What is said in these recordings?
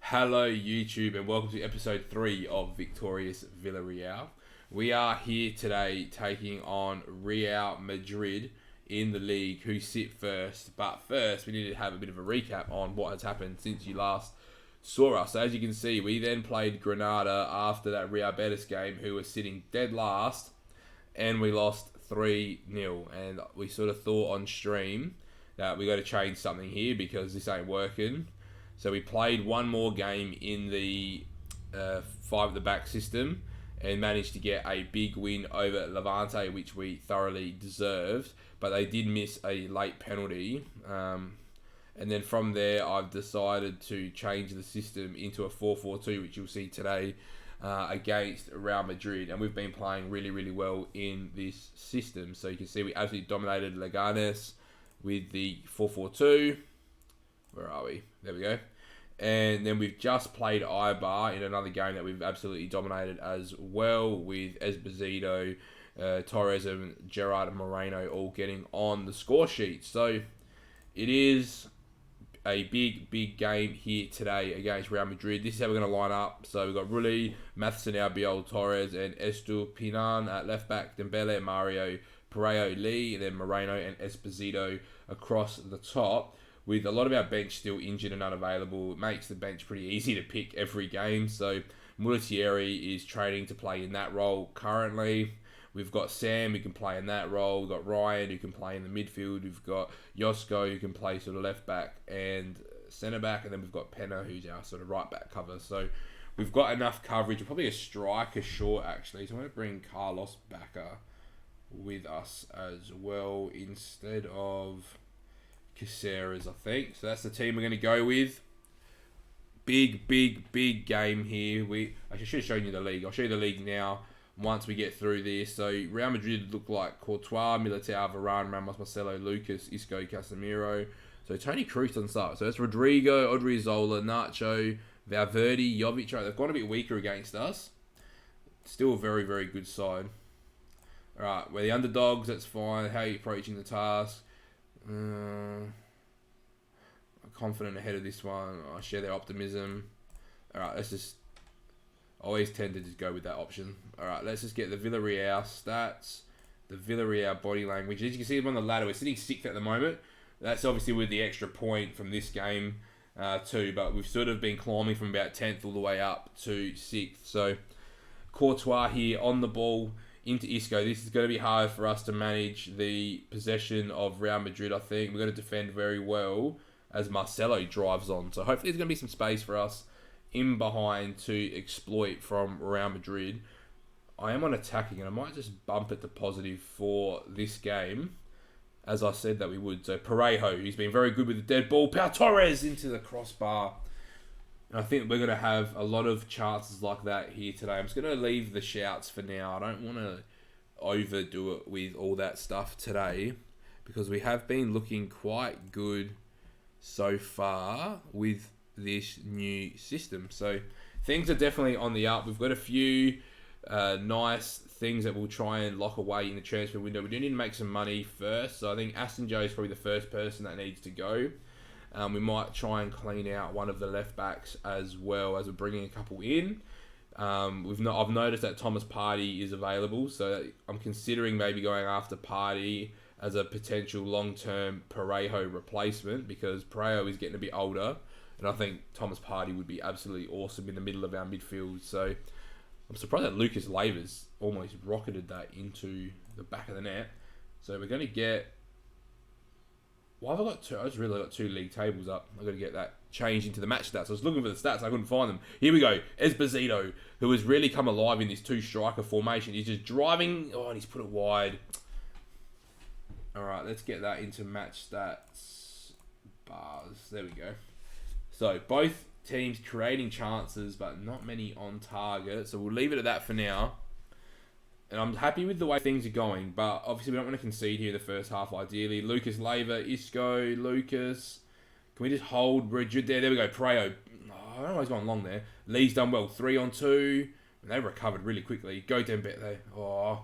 Hello YouTube and welcome to episode 3 of Victorious Villarreal. We are here today taking on Real Madrid in the league who sit first. But first we need to have a bit of a recap on what has happened since you last saw us. So as you can see, we then played Granada after that Real Betis game who were sitting dead last and we lost 3-0. And we sort of thought on stream that we got to change something here because this ain't working. So we played one more game in the 5 at the back system and managed to get a big win over Levante, which we thoroughly deserved. But they did miss a late penalty. And then from there, I've decided to change the system into a 4-4-2, which you'll see today against Real Madrid. And we've been playing really, really well in this system. So you can see we absolutely dominated Leganes with the 4-4-2. Where are we? There we go. And then we've just played Eibar in another game that we've absolutely dominated as well with Esposito, Torres and Gerard Moreno all getting on the score sheet. So it is a big game here today against Real Madrid. This is how we're going to line up. So we've got Rulli, Matheson, Albiol, Torres and Estupinan at left back, Dembele, Mario, Pereiro, Lee, and then Moreno and Esposito across the top. With a lot of our bench still injured and unavailable, it makes the bench pretty easy to pick every game. So Mulatieri is training to play in that role currently. We've got Sam who can play in that role. We've got Ryan who can play in the midfield. We've got Josko who can play sort of left back and centre back. And then we've got Penna who's our sort of right back cover. So we've got enough coverage. We're probably a striker short actually. So I'm going to bring Carlos Bacca with us as well instead of Caceres, I think. So that's the team we're going to go with. Big game here. I should have shown you the league. I'll show you the league now once we get through this. So Real Madrid look like Courtois, Militao, Varane, Ramos, Marcelo, Lucas, Isco, Casemiro. So Toni Kroos on start. So that's Rodrigo, Odriozola, Nacho, Valverde, Jovic. Right, they've gone a bit weaker against us. Still a very good side. Alright, we're the underdogs. That's fine. How are you approaching the task? I'm confident ahead of this one. I share their optimism. Alright, let's just... I always tend to just go with that option. Alright, let's just get the Villarreal stats. The Villarreal body language. As you can see on the ladder, we're sitting 6th at the moment. That's obviously with the extra point from this game too. But we've sort of been climbing from about 10th all the way up to 6th. So, Courtois here on the ball into Isco. This is going to be hard for us to manage the possession of Real Madrid, I think. We're going to defend very well as Marcelo drives on. So hopefully there's going to be some space for us in behind to exploit from Real Madrid. I am on attacking and I might just bump it to positive for this game, as I said that we would. So Pereiro, he's been very good with the dead ball. Pau Torres into the crossbar. And I think we're going to have a lot of chances like that here today. I'm just going to leave the shouts for now. I don't want to overdo it with all that stuff today because we have been looking quite good so far with this new system. So things are definitely on the up. We've got a few nice things that we'll try and lock away in the transfer window. We do need to make some money first. So I think Aston Joe is probably the first person that needs to go. We might try and clean out one of the left backs as well as we're bringing a couple in. I've noticed that Thomas Partey is available, so I'm considering maybe going after Partey as a potential long-term Parejo replacement because Parejo is getting a bit older, and I think Thomas Partey would be absolutely awesome in the middle of our midfield. So I'm surprised that Lucas Leiva's almost rocketed that into the back of the net. So we're going to get... Why have I got two? I just really got 2 league tables up. I've got to get that changed into the match stats. I was looking for the stats. I couldn't find them. Here we go. Esposito, who has really come alive in this 2-striker formation. He's just driving. Oh, and he's put it wide. All right, let's get that into match stats. Bars. There we go. So, both teams creating chances, but not many on target. So, we'll leave it at that for now. And I'm happy with the way things are going, but obviously we don't want to concede here in the first half, ideally. Lucas Leiva, Isco, Lucas. Can we just hold Madrid there? There we go, Parejo. Oh, I don't know why he's gone long there. Lee's done well, 3-on-2. And they recovered really quickly. Go Dembele. Oh,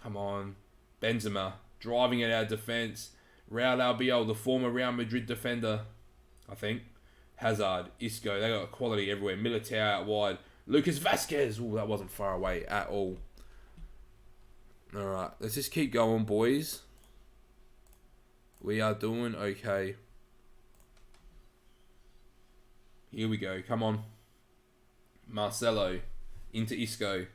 come on. Benzema, driving at our defence. Raul Albiol, the former Real Madrid defender, I think. Hazard, Isco. They got quality everywhere. Militao out wide. Lucas Vasquez. Oh, that wasn't far away at all. All right, let's just keep going, boys. We are doing okay. Here we go. Come on. Marcelo. Into Isco.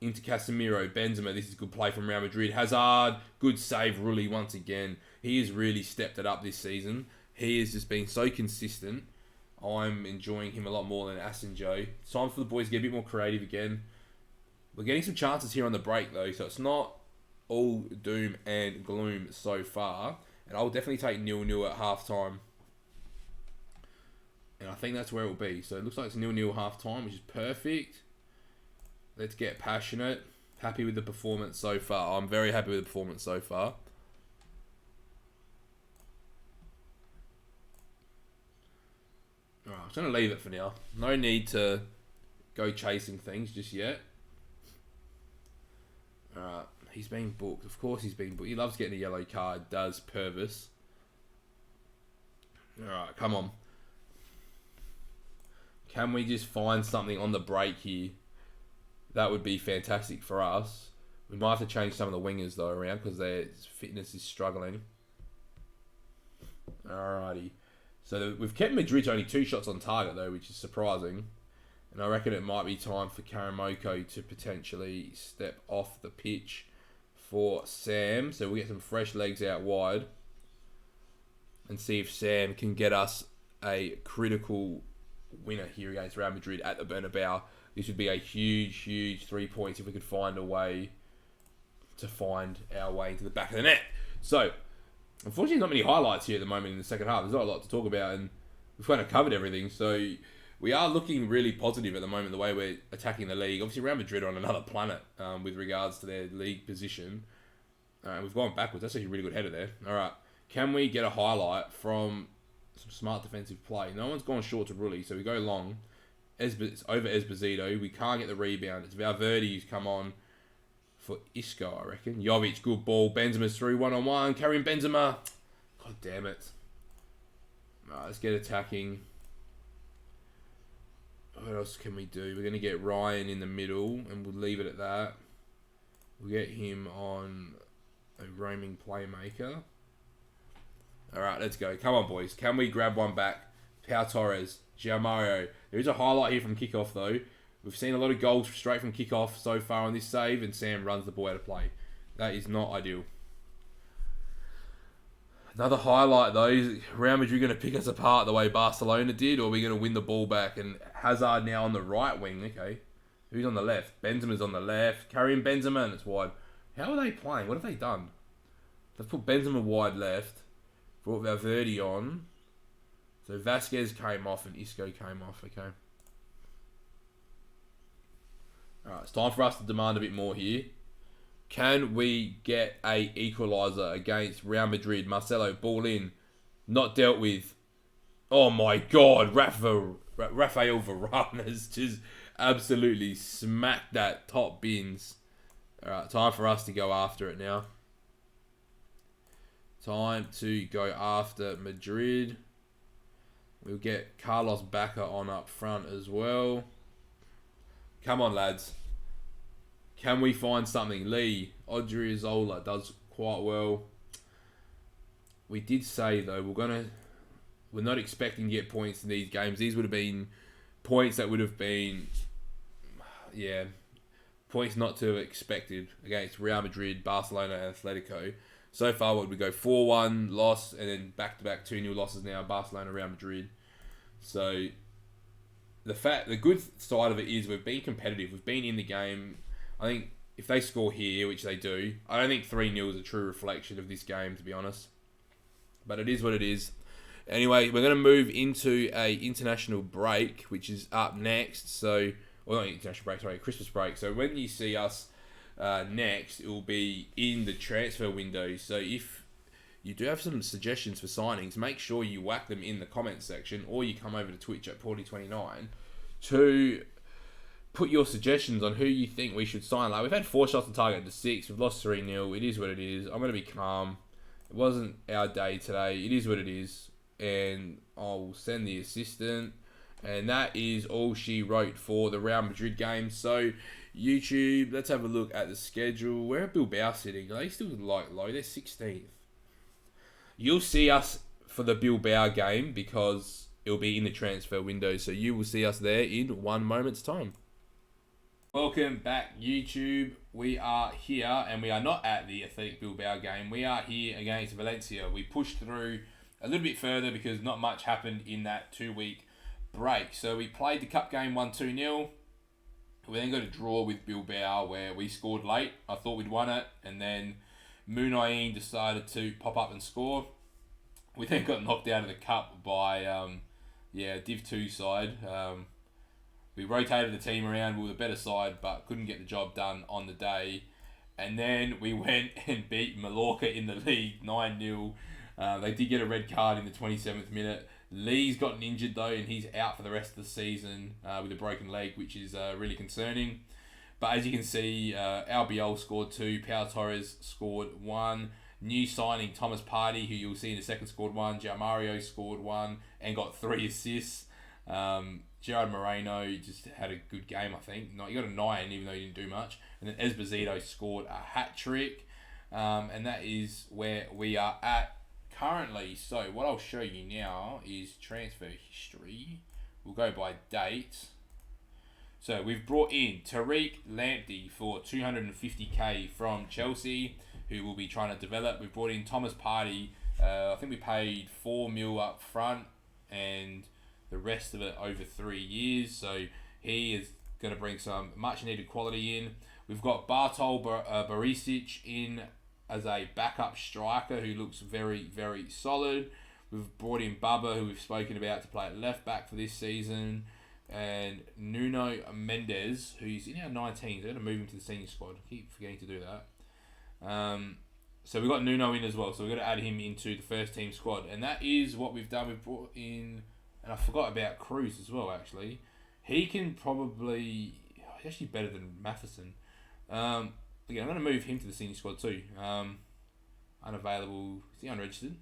Into Casemiro. Benzema. This is good play from Real Madrid. Hazard. Good save, Rulli, once again. He has really stepped it up this season. He has just been so consistent. I'm enjoying him a lot more than Asenjo. It's time for the boys to get a bit more creative again. We're getting some chances here on the break, though, so it's not all doom and gloom so far. And I'll definitely take 0-0 at half-time. And I think that's where it will be. So it looks like it's 0-0 half-time, which is perfect. Let's get passionate. Happy with the performance so far. I'm very happy with the performance so far. Alright, I'm just going to leave it for now. No need to go chasing things just yet. Alright, he's been booked. Of course he's been booked. He loves getting a yellow card, does Purvis. Alright, come on. Can we just find something on the break here? That would be fantastic for us. We might have to change some of the wingers, though, around because their fitness is struggling. Alrighty. So we've kept Madrid to only 2 shots on target, though, which is surprising. And I reckon it might be time for Karamoko to potentially step off the pitch for Sam. So we'll get some fresh legs out wide. And see if Sam can get us a critical winner here against Real Madrid at the Bernabeu. This would be a huge, huge 3 points if we could find a way to find our way into the back of the net. So, unfortunately, not many highlights here at the moment in the second half. There's not a lot to talk about, and we've kind of covered everything. So, we are looking really positive at the moment, the way we're attacking the league. Obviously, Real Madrid are on another planet with regards to their league position. We've gone backwards. That's actually a really good header there. All right. Can we get a highlight from some smart defensive play? No one's gone short to Rulli, so we go long. It's over Esposito. We can't get the rebound. It's Valverde who's come on for Isco, I reckon. Jovic, good ball. Benzema's through 1-on-1. Karim Benzema. God damn it. Alright, let's get attacking. What else can we do? We're going to get Ryan in the middle, and we'll leave it at that. We'll get him on a roaming playmaker. Alright, let's go. Come on, boys. Can we grab one back? Pau Torres. Gianmario. There is a highlight here from kickoff, though. We've seen a lot of goals straight from kickoff so far on this save, and Sam runs the ball out of play. That is not ideal. Another highlight, though, is Real Madrid going to pick us apart the way Barcelona did, or are we going to win the ball back? And Hazard now on the right wing. Okay. Who's on the left? Benzema's on the left. Karim Benzema, and it's wide. How are they playing? What have they done? They've put Benzema wide left. Brought Valverde on. So Vasquez came off and Isco came off. Okay. Alright, it's time for us to demand a bit more here. Can we get a equaliser against Real Madrid? Marcelo, ball in. Not dealt with. Oh my God. Rafael Varane has just absolutely smacked that top bins. Alright, time for us to go after it now. Time to go after Madrid. We'll get Carlos Bacca on up front as well. Come on, lads. Can we find something? Lee, Odriozola does quite well. We did say, though, we're not expecting to get points in these games. These would have been points that would have been, yeah, points not to have expected against Real Madrid, Barcelona, and Atletico. So far, what would we go? 4-1 loss, and then back-to-back 2-0 losses now, Barcelona, Real Madrid. So, the good side of it is we've been competitive. We've been in the game. I think if they score here, which they do, I don't think 3-0 is a true reflection of this game, to be honest. But it is what it is. Anyway, we're going to move into a international break, which is up next. So, well, not international break, sorry, Christmas break. So when you see us next, it will be in the transfer window. So if you do have some suggestions for signings, make sure you whack them in the comments section, or you come over to Twitch at Porty29 to put your suggestions on who you think we should sign. Like, we've had 4 shots on target to 6. We've lost 3-0. It is what it is. I'm going to be calm. It wasn't our day today. It is what it is. and I'll send the assistant. And that is all she wrote for the Real Madrid game. So, YouTube, let's have a look at the schedule. Where are Bilbao sitting? Are they still low? They're 16th. You'll see us for the Bilbao game because it'll be in the transfer window. So you will see us there in 1 moment's time. Welcome back, YouTube. We are here, and we are not at the Athletic Bilbao game. We are here against Valencia. We pushed through a little bit further because not much happened in that 2-week break. So we played the cup game 1-2-0. We then got a draw with Bilbao where we scored late. I thought we'd won it, and then Munayin decided to pop up and score. We then got knocked out of the cup by Div 2 side. We rotated the team around. We were the better side, but couldn't get the job done on the day. And then we went and beat Mallorca in the league 9-0. They did get a red card in the 27th minute. Lee's gotten injured though, and he's out for the rest of the season with a broken leg, which is really concerning. But as you can see, Albiol scored 2, Pau Torres scored 1. New signing Thomas Partey, who you'll see in the second, scored 1. João Mario scored 1 and got 3 assists. Gerard Moreno just had a good game, I think. He got a 9, even though he didn't do much. And then Esposito scored a hat-trick. And that is where we are at currently. So what I'll show you now is transfer history. We'll go by date. So we've brought in Tariq Lamptey for 250k from Chelsea, who will be trying to develop. We've brought in Thomas Partey. I think we paid 4 mil up front and the rest of it over 3 years. So he is going to bring some much needed quality in. We've got Bartol Barisic in as a backup striker who looks very, very solid. We've brought in Bubba, who we've spoken about, to play at left back for this season. And Nuno Mendes, who's in our 19s. They're going to move him to the senior squad. I keep forgetting to do that. So we've got Nuno in as well. So we're going to add him into the first team squad. And that is what we've done. We've brought in... And I forgot about Cruz as well, actually. He can probably... He's actually better than Matheson. Again, I'm going to move him to the senior squad too. Unavailable. Is he unregistered?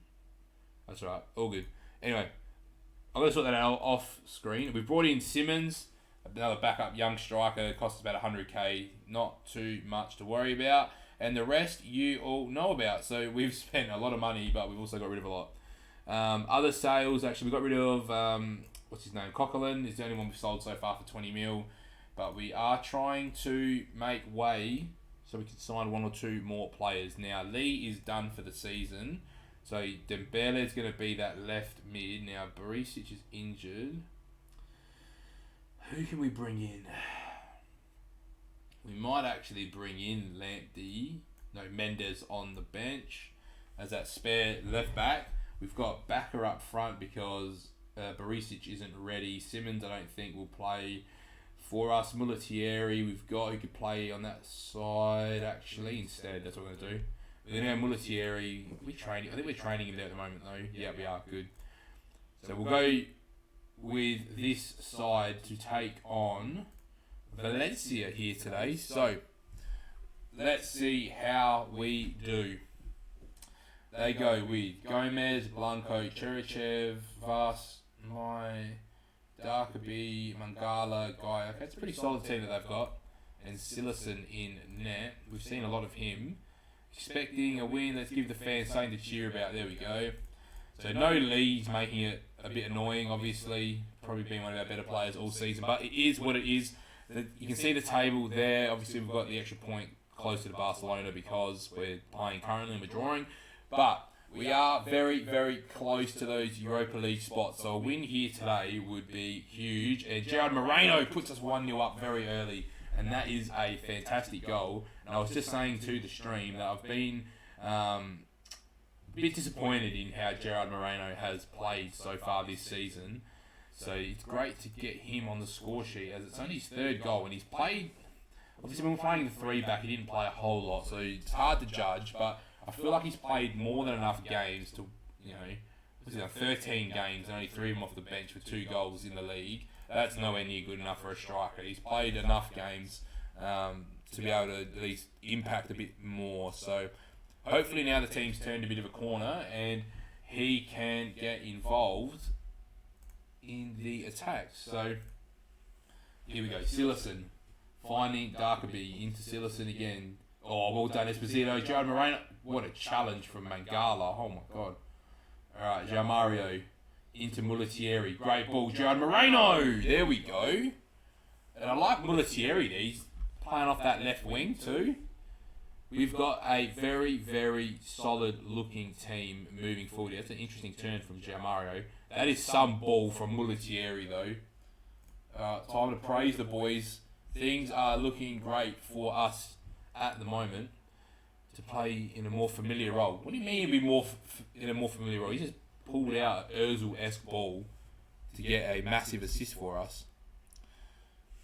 That's right. All good. Anyway, I'm going to sort that out off screen. We've brought in Simmons, another backup young striker. Costs about 100k. Not too much to worry about. And the rest you all know about. So we've spent a lot of money, but we've also got rid of a lot. Other sales, actually, we got rid of, what's his name? Coquelin is the only one we've sold so far for 20 mil. But we are trying to make way so we can sign 1 or 2 more players. Now, Lee is done for the season. So Dembele is going to be that left mid. Now, Barisic is injured. Who can we bring in? We might actually bring in Mendes on the bench as that spare left back. We've got Bakker up front because Barisic isn't ready. Simmons, I don't think, will play for us. Mulletieri, we've got who could play on that side, actually, instead. That's what we're going to do. Then our Mulletieri, I think we're training him there at the moment, though. Yeah, we are. Good. So we'll go with this side to take on Valencia here today. So let's see how we do. They go with Gomez, Blanco, Cherichev, Vas, Darkaby, Mangala, Guy. Okay, it's a pretty solid team that they've got. And Sillison in net. We've seen a lot of him. Expecting a win. Let's give the fans something to cheer about. There we go. So no Lee's making it a bit annoying, obviously. Probably been one of our better players all season. But it is what it is. You can see the table there. Obviously, we've got the extra point closer to Barcelona because we're playing currently and we're drawing. But we are very, very close to those Europa League spots. So a win here today would be huge. And Gerard Moreno puts us 1-0 up very early. And that is a fantastic goal. And I was just saying to the stream that I've been a bit disappointed in how Gerard Moreno has played so far this season. So it's great to get him on the score sheet as it's only his 3rd goal. And he's played, obviously when we're playing the 3 back, he didn't play a whole lot. So it's hard to judge, but I feel like he's played more than enough games to, 13 games and only 3 of them off the bench with 2 goals in the league. That's nowhere near good enough for a striker. He's played enough games to be able to at least impact a bit more. So hopefully now the team's turned a bit of a corner and he can get involved in the attack. So here we go. Silerson finding Darkaby into Silerson again. Oh, well done, Esposito. Gerard Moreno. What a challenge from Mangala. Oh my god. Alright, Jamario into Mulatieri. Great ball, Gerard Moreno. There we go. And I like Mulatieri there. He's playing off that left wing too. We've got a very, very solid looking team moving forward. That's an interesting turn from Jamario. That is some ball from Mulatieri though. Time to praise the boys. Things are looking great for us at the moment to play in a more familiar role. What do you mean to be in a more familiar role? He just pulled out an Ozil-esque ball to get a massive assist for us.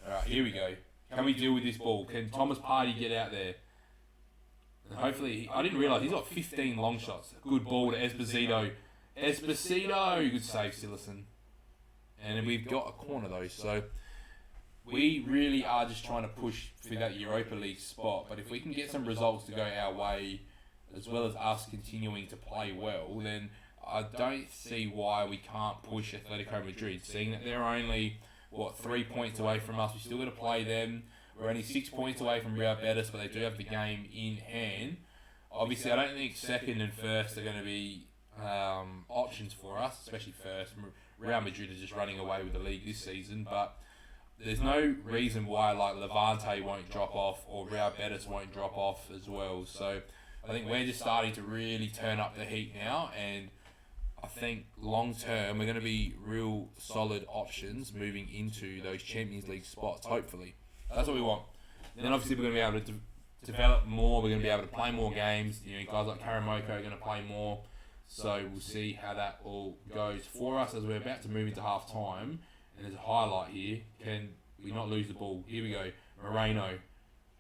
Alright, here we go. Can we deal with this ball? Can Thomas Partey get out there? And hopefully, I didn't realise he's got 15 long shots. Good ball to Esposito. Esposito! Good save, Silerson. And we've got a corner though, so we really are just trying to push for that Europa League spot. But if we can get some results to go our way, as well as us continuing to play well, then I don't see why we can't push Atletico Madrid. Seeing that they're only, 3 points away from us. We still got to play them. We're only 6 points away from Real Betis, but they do have the game in hand. Obviously, I don't think second and first are going to be options for us, especially first. Real Madrid is just running away with the league this season, but there's no reason why like Levante won't drop off or Real Betis won't drop off as well. So I think we're just starting to really turn up the heat now, and I think long term we're going to be real solid options moving into those Champions League spots, hopefully. That's what we want. Then obviously we're going to be able to develop more, we're going to be able to play more games. Guys like Karamoko are going to play more. So we'll see how that all goes for us as we're about to move into half time. And there's a highlight here. Can we not lose the ball? Here we go. Moreno.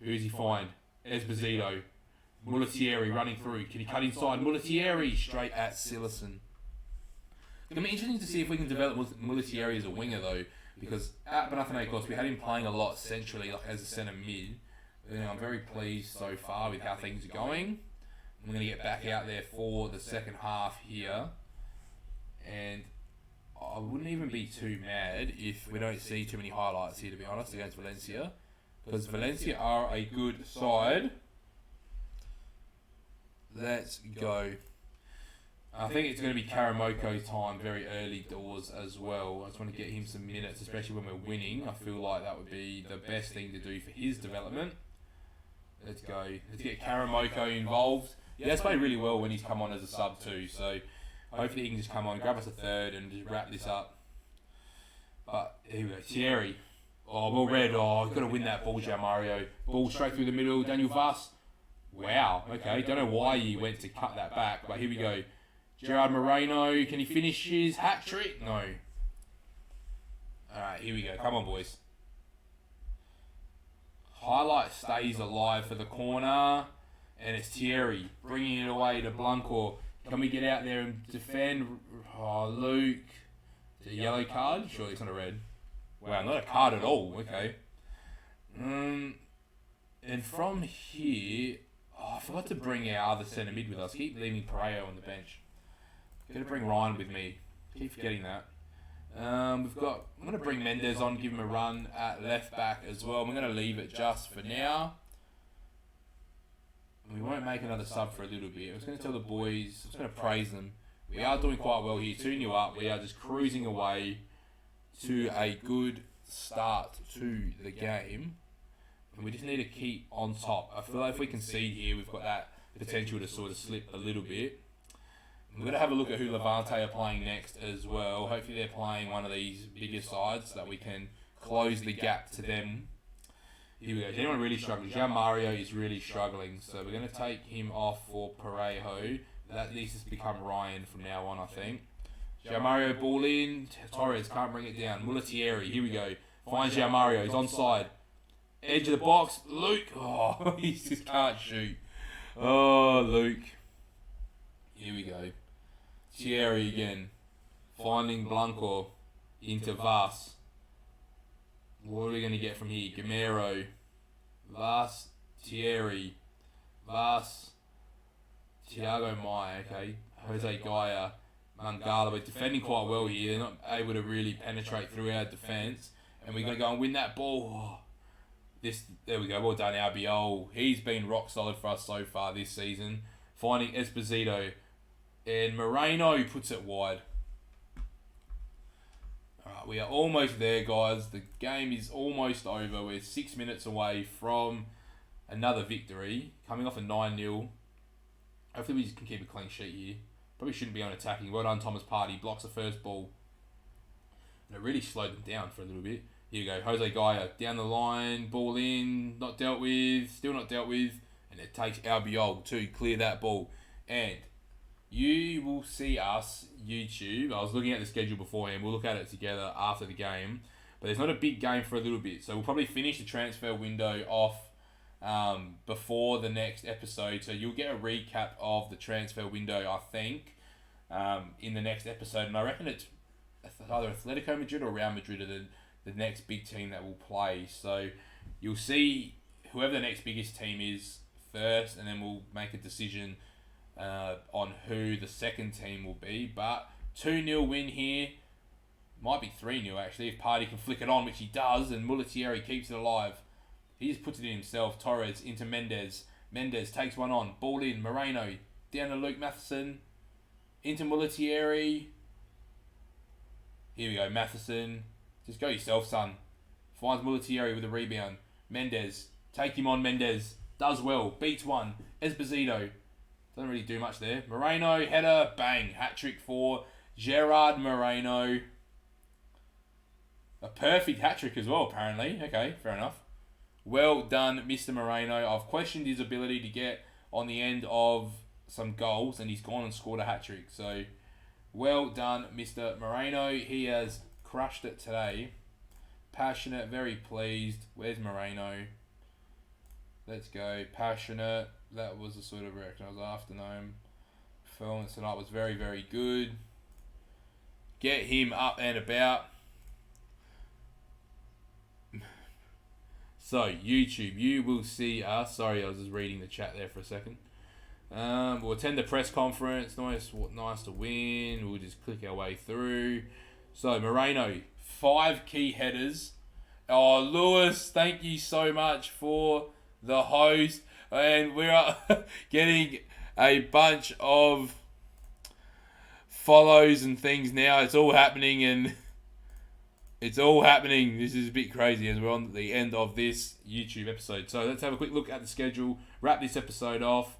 Who's he find? Esposito. Mulatieri running through. Can he cut inside? Mulatieri straight at Silerson. It's going to be interesting to see if we can develop Mulatieri as a winger though. Because at Panathinaikos we had him playing a lot centrally like as a centre mid. I'm very pleased so far with how things are going. I'm going to get back out there for the second half here. And I wouldn't even be too mad if we don't see too many highlights here, to be honest, against Valencia. Because Valencia are a good side. Let's go. I think it's going to be Karamoko's time very early doors as well. I just want to get him some minutes, especially when we're winning. I feel like that would be the best thing to do for his development. Let's go. Let's get Karamoko involved. He has played really well when he's come on as a sub too, so hopefully he can just come on, grab us a third and just wrap this up. But here we go. Thierry. Oh, well read. Oh, he's got to win that ball, Mario. Ball straight through the middle. Daniel Vass. Wow. Okay. Don't know why he went to cut that back, but here we go. Gerard Moreno. Can he finish his hat trick? No. Alright, here we go. Come on, boys. Highlight stays alive for the corner. And it's Thierry bringing it away to Blanco. Can we get out there and defend? Oh, Luke. The yellow card? Surely it's not a red. Wow, not a card at all. Okay. And from here, I forgot to bring our other centre mid with us. Keep leaving Pereiro on the bench. Gotta bring Ryan with me. Keep forgetting that. I'm going to bring Mendes on, give him a run at left back as well. I'm going to leave it just for now. We won't make another sub for a little bit. I was going to tell the boys, I was going to praise them. We are doing quite well here. 2-0 up. We are just cruising away to a good start to the game. And we just need to keep on top. I feel like if we concede here, we've got that potential to sort of slip a little bit. We're going to have a look at who Levante are playing next as well. Hopefully they're playing one of these bigger sides so that we can close the gap to them. Here we go. Is anyone really struggling? Jean Mario is really struggling, so we're going to take him off for Parejo. That needs to become Ryan from now on, I think. Jean Mario ball in. Torres can't bring it down. Mulatieri, here we go. Finds Jean Mario. He's onside. Edge of the box. Luke. Oh, he just can't shoot. Oh, Luke. Here we go. Thierry again. Finding Blanco into Vass. What are we going to get from here? Gamero. Vass. Thierry. Vass. Thiago Mai. Okay. Jose Gaia. Gala, we're defending quite well here. They're not able to really penetrate through our defence. And we're going to go and win that ball. Oh, there we go. Well done, Albiol. He's been rock solid for us so far this season. Finding Esposito. And Moreno puts it wide. Alright, we are almost there, guys. The game is almost over. We're 6 minutes away from another victory. Coming off a 9-0. Hopefully we can keep a clean sheet here. Probably shouldn't be on attacking. Well done, Thomas Partey. Blocks the first ball. And it really slowed them down for a little bit. Here we go. Jose Gaia down the line. Ball in. Not dealt with. Still not dealt with. And it takes Albiol to clear that ball. And you will see us, YouTube. I was looking at the schedule beforehand. We'll look at it together after the game. But there's not a big game for a little bit. So we'll probably finish the transfer window off before the next episode. So you'll get a recap of the transfer window, I think, in the next episode. And I reckon it's either Atletico Madrid or Real Madrid are the next big team that will play. So you'll see whoever the next biggest team is first, and then we'll make a decision on who the second team will be. But 2-0 win here. Might be 3-0 actually if Partey can flick it on, which he does, and Mulletieri keeps it alive. He just puts it in himself. Torres into Mendes. Mendes takes one on. Ball in. Moreno. Down to Luke Matheson. Into Mulletieri. Here we go. Matheson. Just go yourself, son. Finds Mulletieri with a rebound. Mendes. Take him on, Mendes. Does well. Beats one. Esposito. Doesn't really do much there. Moreno. Header. Bang. Hat-trick for Gerard Moreno. A perfect hat-trick as well, apparently. Okay, fair enough. Well done, Mr. Moreno. I've questioned his ability to get on the end of some goals, and he's gone and scored a hat-trick. So, well done, Mr. Moreno. He has crushed it today. Passionate, very pleased. Where's Moreno? Let's go. Passionate. That was the sort of reaction I was after. Performance tonight was very, very good. Get him up and about. So, YouTube, you will see us. Sorry, I was just reading the chat there for a second. We'll attend the press conference. Nice to win. We'll just click our way through. So, Moreno, 5 key headers. Oh, Lewis, thank you so much for the host. And we are getting a bunch of follows and things now. It's all happening, and it's all happening. This is a bit crazy as we're on the end of this YouTube episode. So let's have a quick look at the schedule. Wrap this episode off.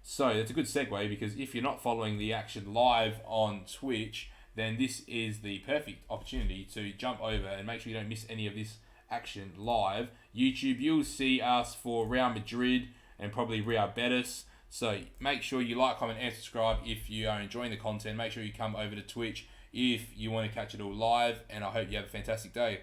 So that's a good segue, because if you're not following the action live on Twitch, then this is the perfect opportunity to jump over and make sure you don't miss any of this action live. YouTube, you'll see us for Real Madrid and probably Real Betis. So make sure you like, comment, and subscribe if you are enjoying the content. Make sure you come over to Twitch if you want to catch it all live, and I hope you have a fantastic day.